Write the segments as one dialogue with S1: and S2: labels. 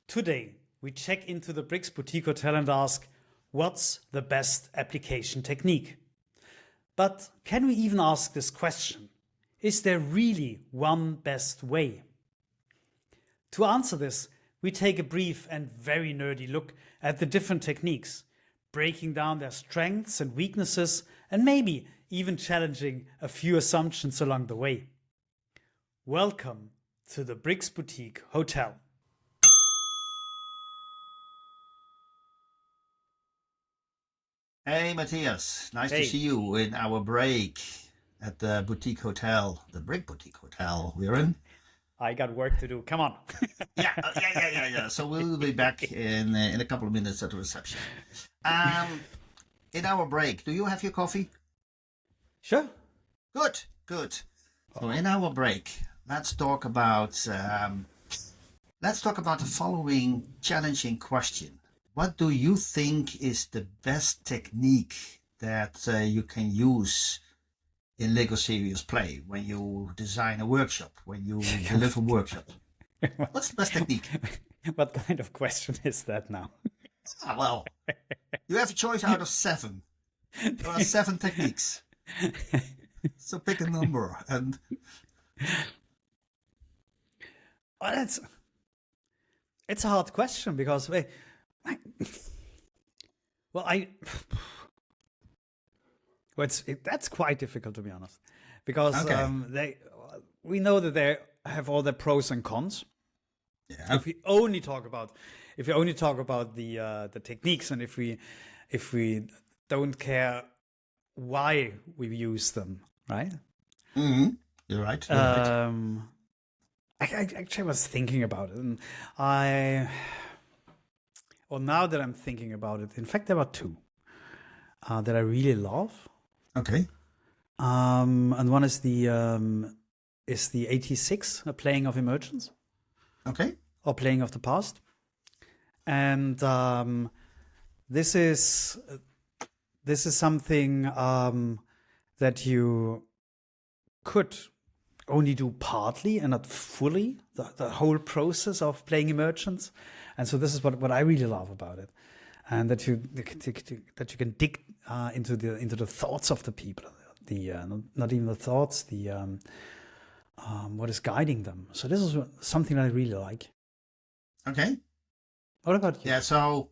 S1: Today, we check into the Bricks Boutique Hotel and ask, what's the best application technique? But can we even ask this question? Is there really one best way? To answer this, we take a brief and very nerdy look at the different techniques, breaking down their strengths and weaknesses, and maybe even challenging a few assumptions along the way. Welcome to the Bricks Boutique Hotel.
S2: Hey Matthias, nice to see you in our break at the boutique hotel, the Brick Boutique Hotel we're in.
S1: I got work to do. Come on.
S2: Yeah. So we'll be back in a couple of minutes at the reception. In our break, do you have your coffee?
S1: Sure.
S2: Good. So in our break, let's talk about the following challenging question. What do you think is the best technique that you can use in Lego Serious Play when you design a workshop, when you deliver a workshop? What's the best technique?
S1: What kind of question is that now?
S2: Well, you have a choice out of 7. There are 7 techniques. So pick a number. And
S1: well, it's a hard question because that's quite difficult, to be honest, because we know that they have all their pros and cons.
S2: Yeah.
S1: If we only talk about the techniques, and if we don't care why we use them, right?
S2: Mm-hmm. You're right.
S1: I actually was thinking about it, and now that I'm thinking about it, in fact, there are 2 that I really love.
S2: Okay.
S1: And one is the 86, a playing of emergence.
S2: Okay.
S1: Or playing of the past. And this is something that you could only do partly and not fully, the whole process of playing emergence. And so this is what I really love about it, and that you can dig into the thoughts of the people, not even the thoughts, what is guiding them. So this is something I really like.
S2: Okay.
S1: What about you?
S2: Yeah. So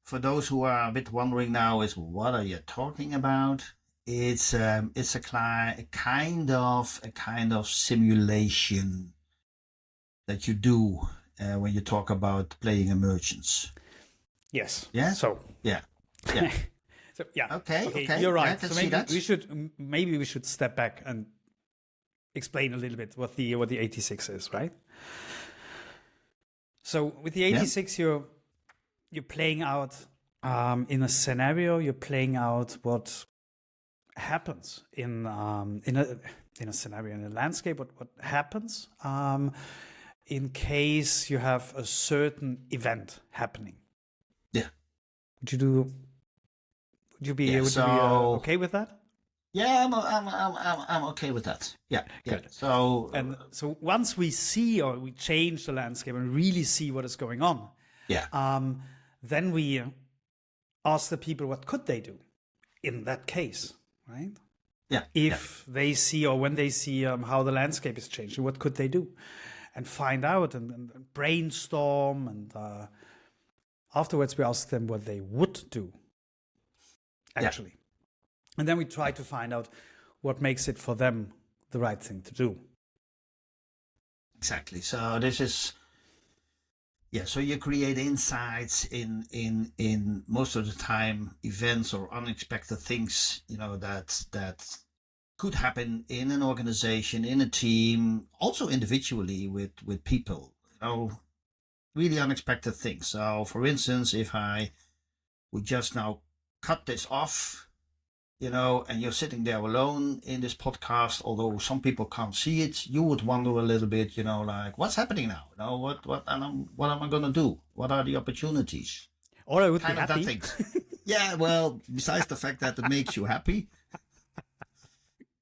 S2: for those who are a bit wondering now, is what are you talking about? It's a kind of simulation that you do when you talk about playing emergence.
S1: Yes.
S2: Yeah.
S1: So
S2: yeah.
S1: So yeah.
S2: Okay.
S1: You're right.
S2: Yeah, I can
S1: so
S2: see that.
S1: maybe we should step back and explain a little bit what the 86 is, right? So with the 86, you're playing out in a scenario. You're playing out what happens in a scenario, in a landscape. What happens in case you have a certain event happening?
S2: Yeah.
S1: Would you be okay with that?
S2: Yeah, I'm okay with that. Yeah.
S1: Good.
S2: So
S1: once we see, or we change the landscape and really see what is going on, then we ask the people, what could they do in that case, right?
S2: Yeah.
S1: If they see, or when they see how the landscape is changing, what could they do? And find out and brainstorm, and afterwards we ask them what they would do, actually. Yeah. And then we try to find out what makes it for them the right thing to do.
S2: Exactly. So this is, so you create insights in most of the time events or unexpected things, that could happen in an organization, in a team, also individually with people, really unexpected things. So for instance, if I would just now cut this off, and you're sitting there alone in this podcast, although some people can't see it, you would wonder a little bit, like, what's happening now? What am I going to do? What are the opportunities?
S1: Or I would
S2: kind
S1: be
S2: of
S1: happy.
S2: That things. Yeah, well, besides the fact that it makes you happy,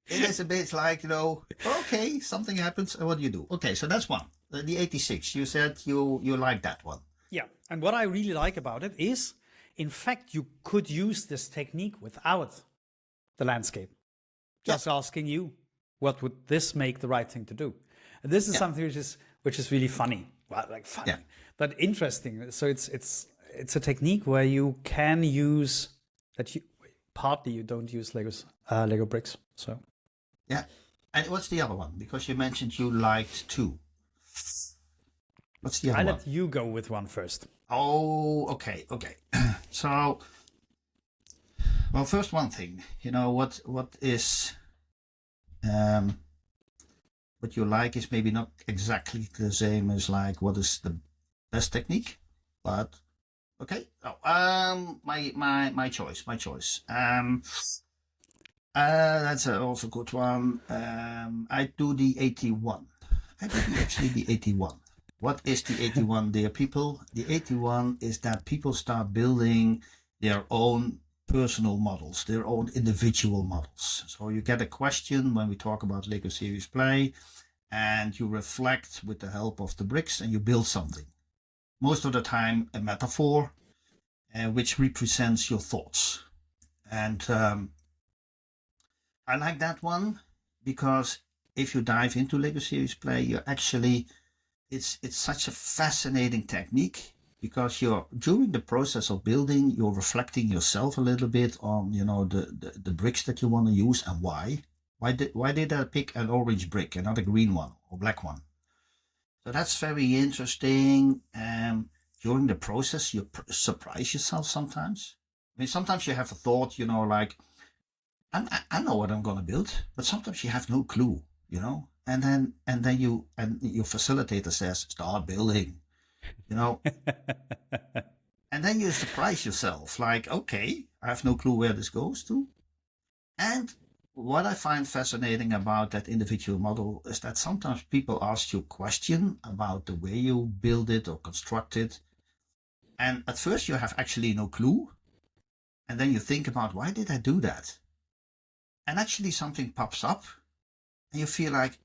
S2: it is a bit like, okay, something happens, and what do you do? Okay, so that's one. The 86, you said you like that one.
S1: Yeah, and what I really like about it is, in fact, you could use this technique without the landscape. Just asking you, what would this make the right thing to do? And this is something which is really funny, well, like funny, but interesting. So it's a technique where you can use that. Partly you don't use Lego bricks. So
S2: Yeah. And what's the other one? Because you mentioned you liked two. What's the other
S1: I
S2: one?
S1: let you go with one first.
S2: Oh, okay. So, well, first one thing, what is what you like is maybe not exactly the same as like what is the best technique, but okay. Oh, my choice. That's also a good one. I do the 81. I do actually the 81. What is the 81, dear people? The 81 is that people start building their own personal models, their own individual models. So you get a question when we talk about Lego Serious Play, and you reflect with the help of the bricks and you build something. Most of the time a metaphor, which represents your thoughts. And I like that one because if you dive into Lego Serious Play, you actually it's such a fascinating technique because you're during the process of building, you're reflecting yourself a little bit on the bricks that you want to use and why. Why did I pick an orange brick and not a green one or black one? So that's very interesting. During the process, you surprise yourself sometimes. I mean, sometimes you have a thought, like I know what I'm going to build, but sometimes you have no clue, and then your facilitator says, start building, and then you surprise yourself like, okay, I have no clue where this goes to. And what I find fascinating about that individual model is that sometimes people ask you a question about the way you build it or construct it. And at first you have actually no clue. And then you think about, why did I do that? And actually something pops up and you feel like,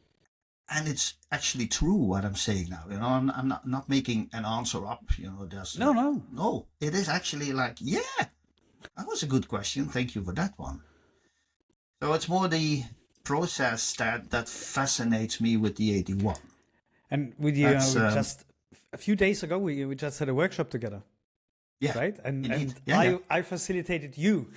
S2: and it's actually true what I'm saying now. I'm not making an answer up. There's no. It is actually like, yeah, that was a good question. Thank you for that one. So it's more the process that fascinates me with the 81.
S1: And with you, just a few days ago, we just had a workshop together.
S2: Yeah,
S1: right. And I facilitated you.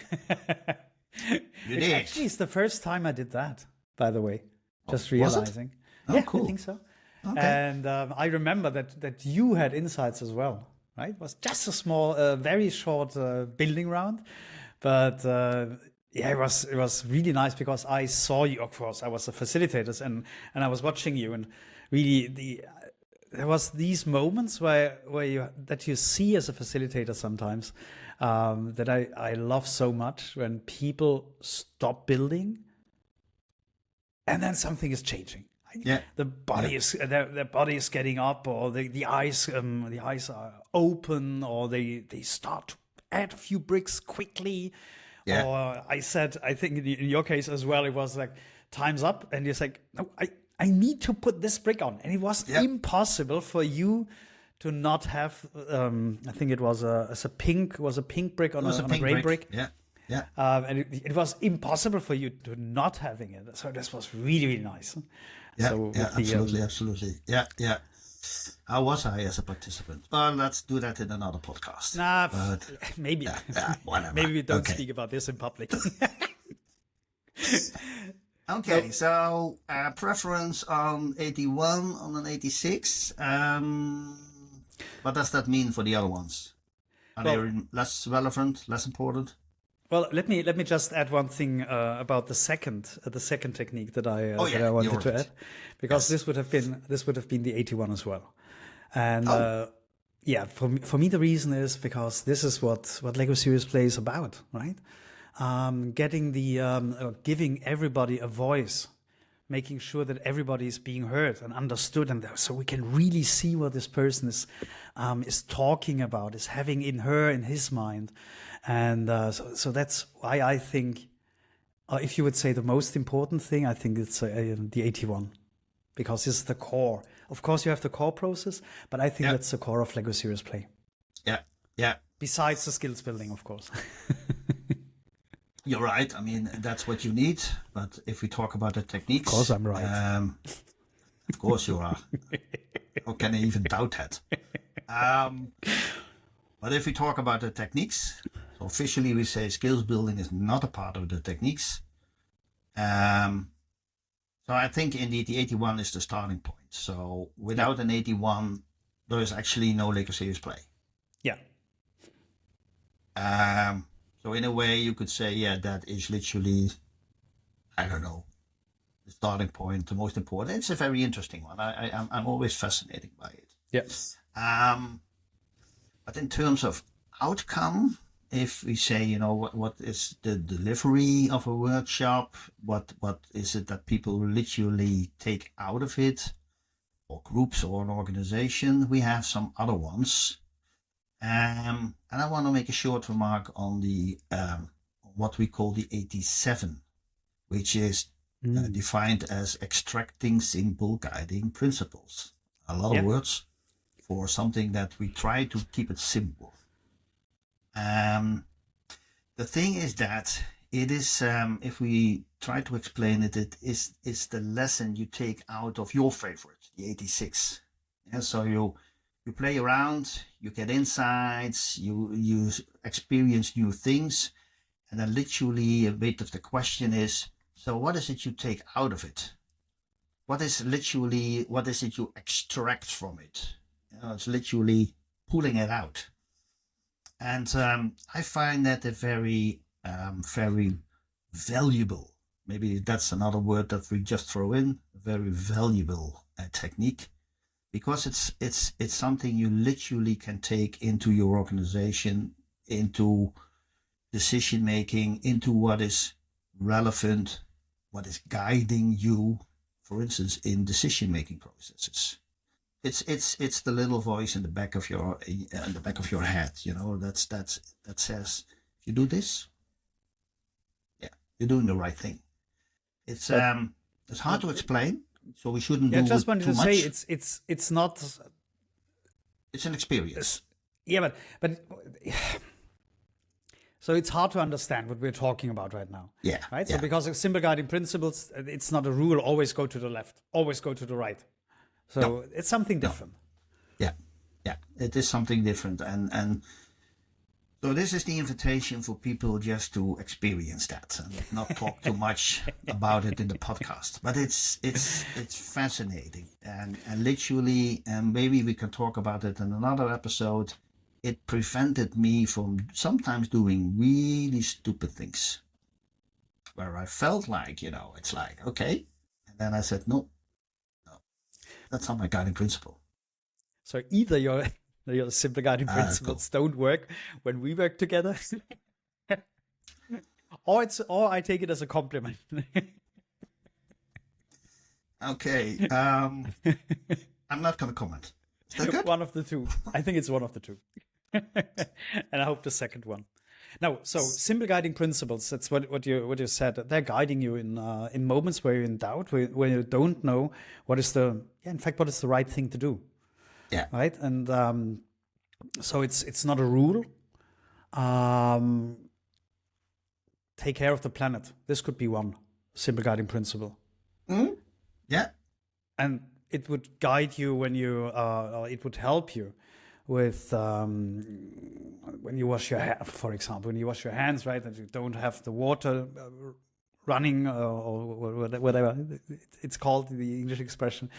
S2: You did.
S1: Actually, it's the first time I did that. By the way, just realizing. Yeah, cool. I think so. Okay. And I remember that you had insights as well, right? It was just a small, very short building round, but it was really nice because I saw you. Of course, I was the facilitators, and I was watching you, and really there was these moments where you see as a facilitator sometimes that I love so much when people stop building, and then something is changing.
S2: Yeah,
S1: the body is their body is getting up, or the eyes are open, or they start to add a few bricks quickly. Yeah. Or I think in your case as well, it was like time's up, and you're like, no, I need to put this brick on, and it was impossible for you to not have. I think it was a pink brick on a gray brick.
S2: Yeah. Yeah.
S1: And it was impossible for you to not having it. So this was really, really nice.
S2: Yeah,
S1: so
S2: absolutely. Yeah. How was I as a participant? Well, let's do that in another podcast.
S1: Maybe.
S2: Whatever.
S1: Maybe we don't speak about this in public.
S2: Okay, so preference on 81, on an 86. What does that mean for the other ones? Are they less relevant, less important?
S1: Well, let me just add one thing about the second technique that I wanted to add, because this would have been the 81 as well, and for me the reason is because this is what Lego Serious Play is about, right? Getting giving everybody a voice, making sure that everybody is being heard and understood, and so we can really see what this person is talking about, is having in his mind. And so that's why I think, if you would say the most important thing, I think it's the 81, because it's the core of course you have the core process, but I think that's the core of Lego Serious Play.
S2: Yeah.
S1: Besides the skills building, of course.
S2: You're right. I mean, that's what you need. But if we talk about the techniques,
S1: Of course I'm right.
S2: Of course you are. How can I even doubt that? But if we talk about the techniques, so officially we say skills building is not a part of the techniques. So I think indeed the 81 is the starting point. So without an 81, there is actually no Lego Serious Play.
S1: Yeah.
S2: So in a way you could say, that is literally, I don't know, the starting point, the most important. It's a very interesting one. I'm always fascinated by it.
S1: Yes.
S2: But in terms of outcome, if we say, what is the delivery of a workshop, what is it that people literally take out of it, or groups or an organization, we have some other ones. And I want to make a short remark on the what we call the 87, which is defined as extracting simple guiding principles. A lot of words for something that we try to keep it simple. The thing is that it is, if we try to explain it, it's the lesson you take out of your favorite, the 86. And so you play around, you get insights, you experience new things, and then literally a bit of the question is, so what is it you take out of it? What is it you extract from it? It's literally pulling it out. And I find that a very, very valuable, maybe that's another word that we just throw in, very valuable technique, because it's something you literally can take into your organization, into decision making, into what is relevant, what is guiding you, for instance, in decision making processes. It's the little voice in the back of your head, that says, if you do this, you're doing the right thing. It's hard to explain, so we shouldn't do it too much.
S1: Just wanted to say it's not.
S2: It's an experience.
S1: Yeah, but so it's hard to understand what we're talking about right now.
S2: Yeah.
S1: Right. So because of simple guiding principles, it's not a rule. Always go to the left. Always go to the right. So it's something different.
S2: Yeah, it is something different, and so this is the invitation for people just to experience that and not talk too much about it in the podcast. But it's fascinating, and literally, and maybe we can talk about it in another episode. It prevented me from sometimes doing really stupid things, where I felt like, it's like, okay, and then I said no. That's not my guiding principle.
S1: So either your simple guiding principles don't work when we work together, or I take it as a compliment.
S2: Okay, I'm not going to comment. Is that good?
S1: One of the two. I think it's one of the two, and I hope the second one. Now, so simple guiding principles. That's what you said. They're guiding you in moments where you're in doubt, where you don't know what is the right thing to do.
S2: Yeah.
S1: Right. And so it's not a rule. Take care of the planet. This could be one simple guiding principle.
S2: Mm-hmm. Yeah.
S1: And it would guide you when it would help you with when you wash your hands, for example, when you wash your hands, right, and you don't have the water running or whatever it's called, the English expression,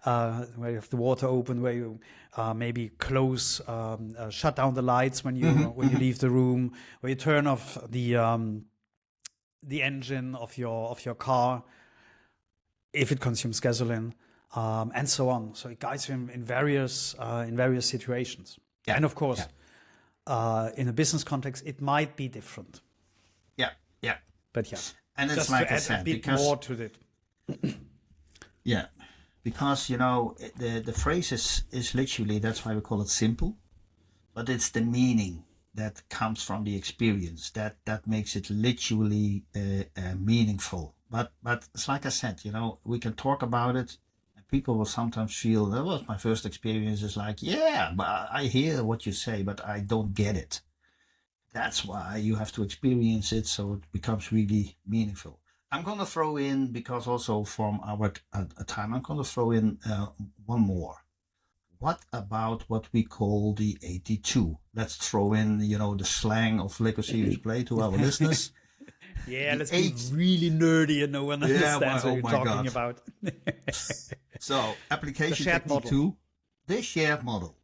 S1: where you have the water open, where you maybe shut down the lights when you leave the room, where you turn off the engine of your car if it consumes gasoline. And so on. So it guides you in various situations. Yeah. And of course, in a business context, it might be different.
S2: Yeah.
S1: But
S2: and it's
S1: just
S2: like
S1: to add a bit more to it.
S2: Yeah, because the phrase is literally, that's why we call it simple, but it's the meaning that comes from the experience that makes it literally meaningful. But it's like I said, we can talk about it. people will sometimes feel that was my first experience is like, yeah, but I hear what you say, but I don't get it. That's why you have to experience it so it becomes really meaningful. I'm going to throw in, because also from our time, I'm going to throw in one more. What about what we call the 82? Let's throw in, the slang of Lego Serious Play to our listeners.
S1: Yeah,
S2: The
S1: let's
S2: eight-
S1: be really nerdy and no one understands what you're talking about.
S2: So, application
S1: shared
S2: technique
S1: model.
S2: 2, the shared model.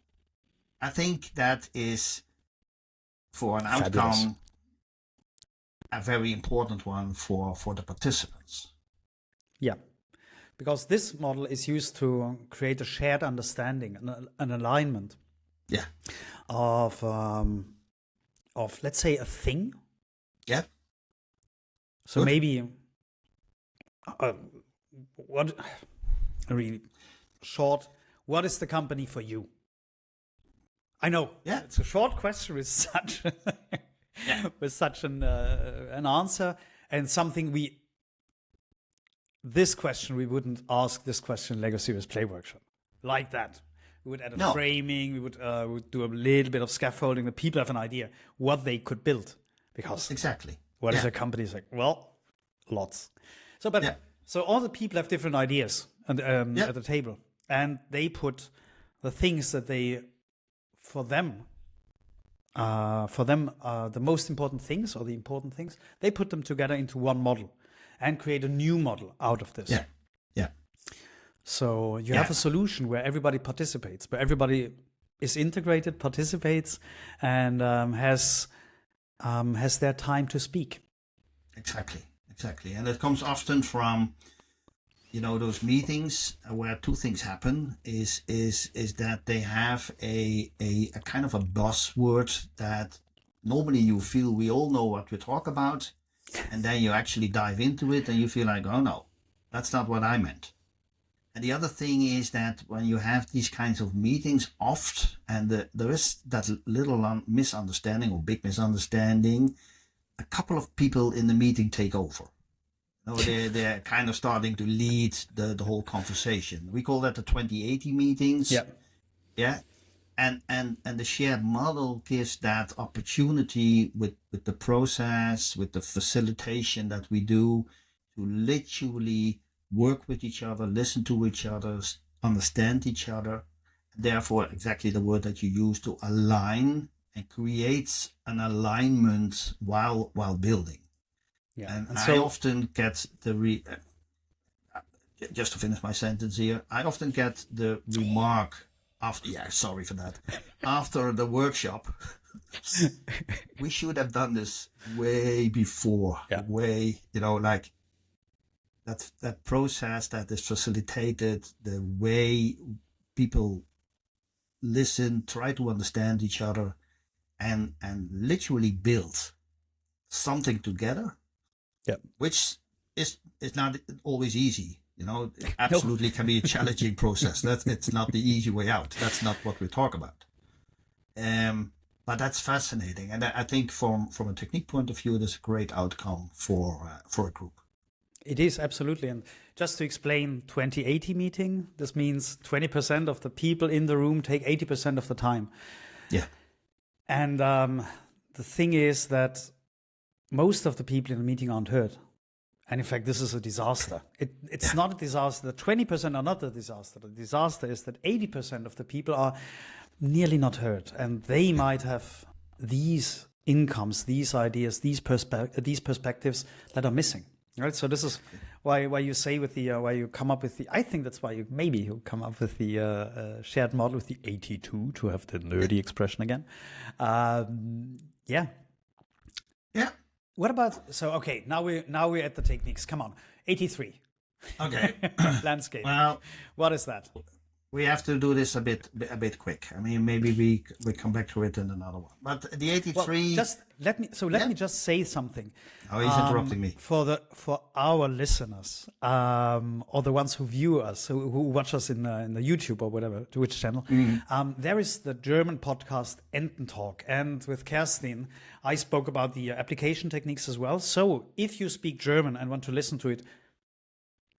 S2: I think that is, for an
S1: Fabulous.
S2: outcome, a very important one for the participants.
S1: Yeah, because this model is used to create a shared understanding, an alignment.
S2: Yeah.
S1: Of let's say a thing.
S2: Yeah.
S1: So
S2: Good.
S1: maybe what really short. What is the company for you? I know.
S2: Yeah.
S1: It's a short question with such with such an answer, and something this question we wouldn't ask this question in Lego Serious Play Workshop like that. We would add a framing. We would do a little bit of scaffolding. The people have an idea what they could build, because
S2: Exactly.
S1: what is a company? It's like, well, lots. So, but so all the people have different ideas and at the table, and they put the things that they, for them, the most important things or the important things, they put them together into one model and create a new model out of this.
S2: Yeah.
S1: So you have a solution where everybody participates, where everybody is integrated, participates, and has their time to speak.
S2: Exactly. And it comes often from, those meetings where two things happen is that they have a kind of a buzzword that normally you feel we all know what we talk about, and then you actually dive into it and you feel like, oh no, that's not what I meant. And the other thing is that when you have these kinds of meetings oft, and there is that little misunderstanding or big misunderstanding, a couple of people in the meeting take over. They're kind of starting to lead the whole conversation. We call that the 2080 meetings. Yeah. And the shared model gives that opportunity with the process, with the facilitation that we do, to literally work with each other, listen to each other, understand each other. Therefore, exactly the word that you use, to align, and creates an alignment while building.
S1: Yeah.
S2: And so I often get just to finish my sentence here, I often get the remark after, sorry for that, after the workshop, we should have done this way before, like that process that is facilitated, the way people listen, try to understand each other, and literally build something together, which is not always easy. It absolutely can be a challenging process. It's not the easy way out. That's not what we talk about. But that's fascinating, and I think from a technique point of view, it is a great outcome for a group.
S1: It is, absolutely. And just to explain 2080 meeting, this means 20% of the people in the room take 80% of the time.
S2: Yeah.
S1: And the thing is that most of the people in the meeting aren't heard. And in fact, this is a disaster. It's not a disaster. The 20% are not a disaster. The disaster is that 80% of the people are nearly not heard. And they might have these incomes, these ideas, these perspectives that are missing. Right, so this is why you say with the why you come up with the. I think that's why you come up with the shared model with the 82 to have the nerdy expression again. Yeah. What about now we're at the techniques. Come on, 83.
S2: Okay.
S1: Landscape.
S2: Well,
S1: what is that?
S2: We have to do this a bit quick. I mean, maybe we come back to it in another one. But the 83.
S1: Well, let me just say something.
S2: Oh, he's interrupting me.
S1: For our listeners, or the ones who view us, who watch us in the YouTube or whatever, to which channel, there is the German podcast Ententalk, and with Kerstin, I spoke about the application techniques as well. So if you speak German and want to listen to it,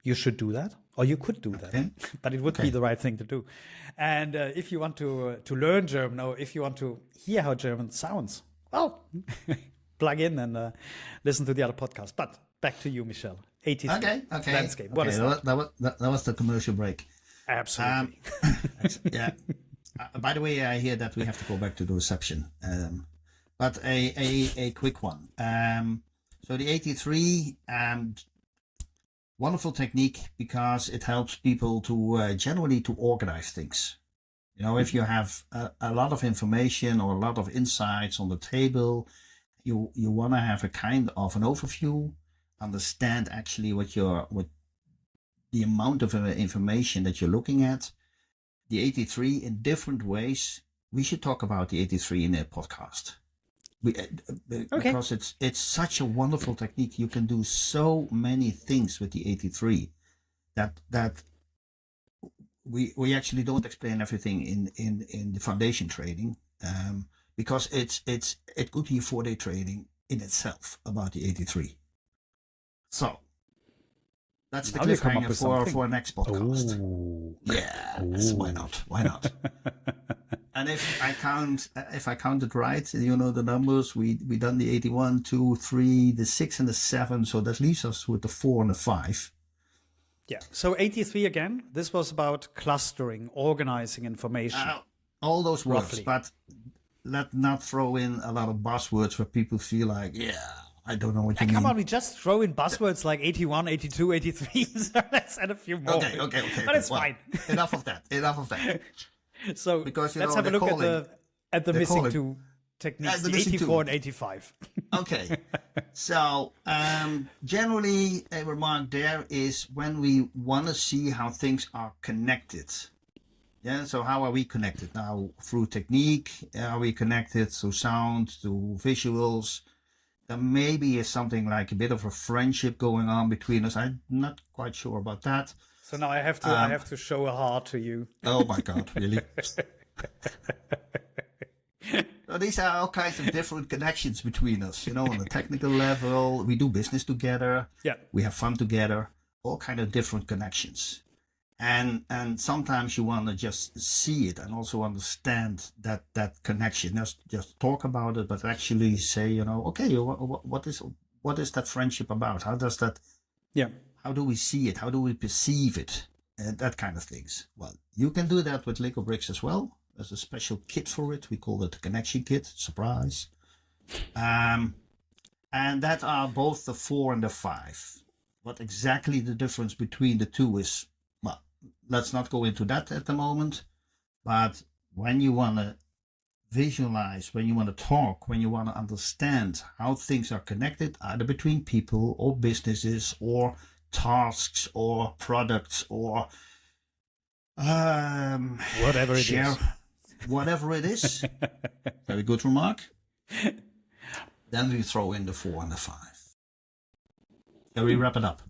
S1: you should do that. Or you could do that,
S2: Okay.
S1: but it would be the right thing to do. And if you want to learn German, or if you want to hear how German sounds, well, plug in and listen to the other podcast. But back to you, Michel. 83
S2: Okay.
S1: landscape. What is
S2: that?
S1: that?
S2: That was the commercial break.
S1: Absolutely.
S2: Yeah. By the way, I hear that we have to go back to the reception. But a quick one. So the 83, wonderful technique because it helps people to generally to organize things. You know, if you have a lot of information or a lot of insights on the table, you want to have a kind of an overview, understand actually what the amount of information that you're looking at. The 83 in different ways. We should talk about the 83 in a podcast. Because it's such a wonderful technique. You can do so many things with the 83 that we actually don't explain everything in the foundation training, because it could be a 4-day training in itself about the 83. So that's the cliffhanger for next podcast.
S1: Ooh.
S2: Yes, why not? And if I counted right, you know the numbers. We done the 81, 2, 3, the 6, and the 7. So that leaves us with the 4 and the 5.
S1: Yeah. So 83 again. This was about clustering, organizing information.
S2: All those words,
S1: Roughly.
S2: but let not throw in a lot of buzzwords where people feel like, I don't know what you mean.
S1: Come on, we just throw in buzzwords like 81, 82, 83. So let's add a few more.
S2: Okay.
S1: But it's fine.
S2: Enough of that.
S1: So
S2: because,
S1: let's have a look at the missing two techniques, the 84 and 85.
S2: Okay. So generally a remark there is when we want to see how things are connected. Yeah, so how are we connected now? Through technique? Are we connected through sound, through visuals? There maybe is something like a bit of a friendship going on between us. I'm not quite sure about that.
S1: So now I have to show a heart to you.
S2: Oh my God, really? So these are all kinds of different connections between us. You know, on the technical level, we do business together.
S1: Yeah.
S2: We have fun together. All kind of different connections. And sometimes you want to just see it and also understand that connection. Just talk about it, but actually say, you know, okay, what is that friendship about? How does that?
S1: Yeah.
S2: How do we see it? How do we perceive it? That kind of things. Well, you can do that with Lego bricks as well. There's a special kit for it. We call it the connection kit. Surprise. And that are both the 4 and the 5. What exactly the difference between the two is, well, let's not go into that at the moment. But when you want to visualize, when you want to talk, when you want to understand how things are connected, either between people or businesses or tasks or products or
S1: whatever it is.
S2: Whatever it is. Very good remark. Then we throw in the 4 and the 5. Shall we wrap it up?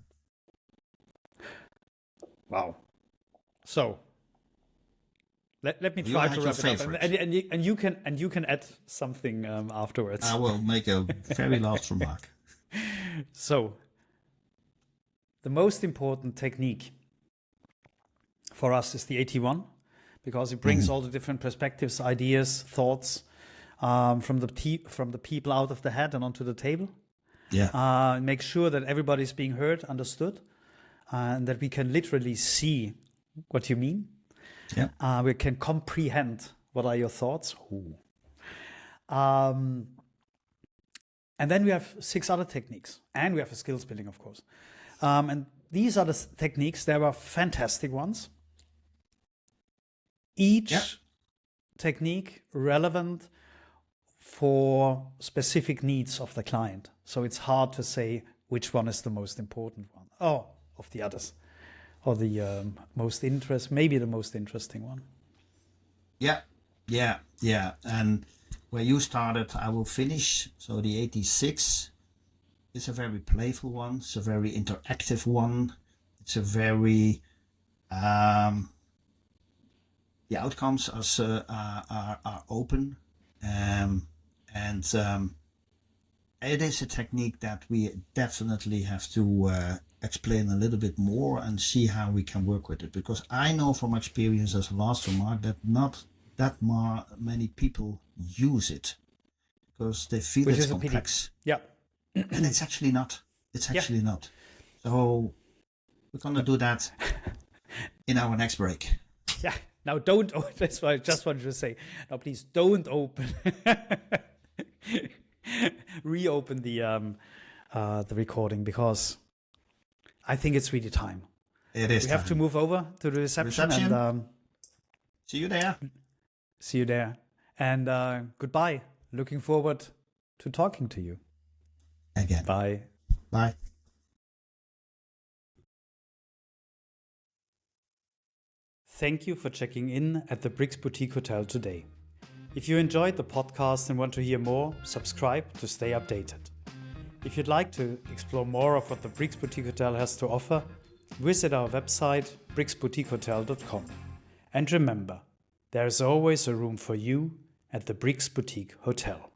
S1: Wow. So let me try to wrap it up, and you can add something afterwards.
S2: I will make a very last remark.
S1: So the most important technique for us is the 81, because it brings all the different perspectives, ideas, thoughts from the people out of the head and onto the table.
S2: Yeah.
S1: Make sure that everybody's being heard, understood, and that we can literally see what you mean.
S2: Yeah.
S1: We can comprehend what are your thoughts. And then we have 6 other techniques, and we have a skills building, of course. And these are the techniques. There are fantastic ones. Each technique relevant for specific needs of the client. So it's hard to say which one is the most important one. Oh, of the others. Or the maybe the most interesting one.
S2: Yeah. And where you started, I will finish. So the 86 is a very playful one. It's a very interactive one. It's a very the outcomes are open, and it is a technique that we definitely have to explain a little bit more and see how we can work with it. Because I know from experience, as a last remark, that not that many people use it because they feel
S1: Which
S2: it's
S1: is a pity.
S2: complex.
S1: Yeah.
S2: And it's actually not. It's actually not. So we're going to do that in our next break.
S1: Yeah. Now don't. That's what I just wanted to say. Now please don't open. Reopen the recording, because I think it's really time.
S2: It is.
S1: We have to move over to the reception. And
S2: see you there.
S1: See you there. And goodbye. Looking forward to talking to you
S2: again.
S1: Bye.
S2: Bye.
S1: Thank you for checking in at the Brix Boutique Hotel today. If you enjoyed the podcast and want to hear more, subscribe to stay updated. If you'd like to explore more of what the Brix Boutique Hotel has to offer, visit our website brixboutiquehotel.com. And remember, there is always a room for you at the Brix Boutique Hotel.